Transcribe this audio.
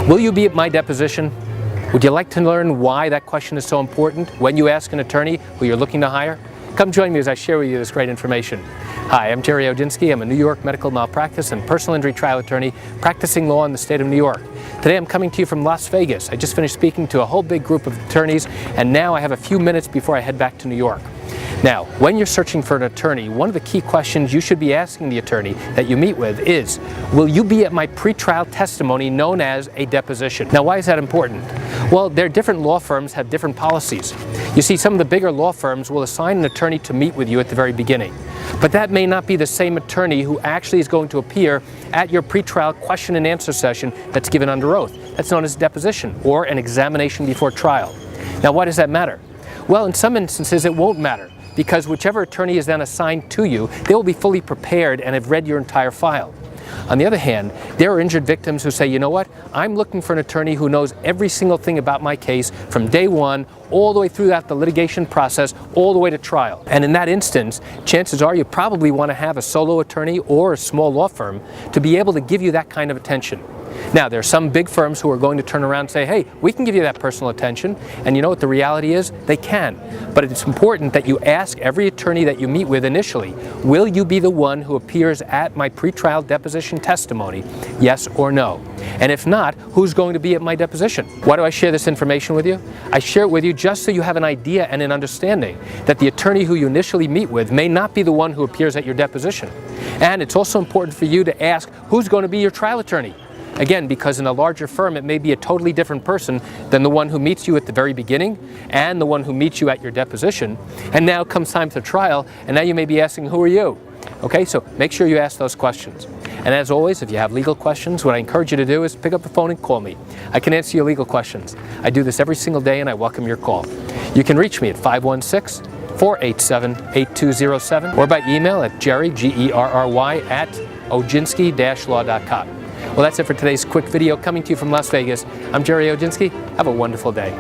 Will you be at my deposition? Would you like to learn why that question is so important when you ask an attorney who you're looking to hire? Come join me as I share with you this great information. Hi, I'm Jerry Oginski. I'm a New York medical malpractice and personal injury trial attorney practicing law in the state of New York. Today I'm coming to you from Las Vegas. I just finished speaking to a whole big group of attorneys, and now I have a few minutes before I head back to New York. Now, when you're searching for an attorney, one of the key questions you should be asking the attorney that you meet with is, will you be at my pretrial testimony known as a deposition? Now, why is that important? Well, different law firms have different policies. You see, some of the bigger law firms will assign an attorney to meet with you at the very beginning. But that may not be the same attorney who actually is going to appear at your pretrial question and answer session that's given under oath. That's known as a deposition or an examination before trial. Now, why does that matter? Well, in some instances it won't matter, because whichever attorney is then assigned to you, they will be fully prepared and have read your entire file. On the other hand, there are injured victims who say, you know what, I'm looking for an attorney who knows every single thing about my case from day one, all the way throughout the litigation process, all the way to trial. And in that instance, chances are you probably want to have a solo attorney or a small law firm to be able to give you that kind of attention. Now, there are some big firms who are going to turn around and say, hey, we can give you that personal attention. And you know what the reality is? They can. But it's important that you ask every attorney that you meet with initially, will you be the one who appears at my pretrial deposition testimony? Yes or no? And if not, who's going to be at my deposition? Why do I share this information with you? I share it with you just so you have an idea and an understanding that the attorney who you initially meet with may not be the one who appears at your deposition. And it's also important for you to ask who's going to be your trial attorney. Again, because in a larger firm, it may be a totally different person than the one who meets you at the very beginning and the one who meets you at your deposition. And now comes time to trial, and now you may be asking, who are you? Okay, so make sure you ask those questions. And as always, if you have legal questions, what I encourage you to do is pick up the phone and call me. I can answer your legal questions. I do this every single day, and I welcome your call. You can reach me at 516-487-8207 or by email at Jerry, G-E-R-R-Y, at oginski-law.com. Well, that's it for today's quick video coming to you from Las Vegas. I'm Jerry Oginski. Have a wonderful day.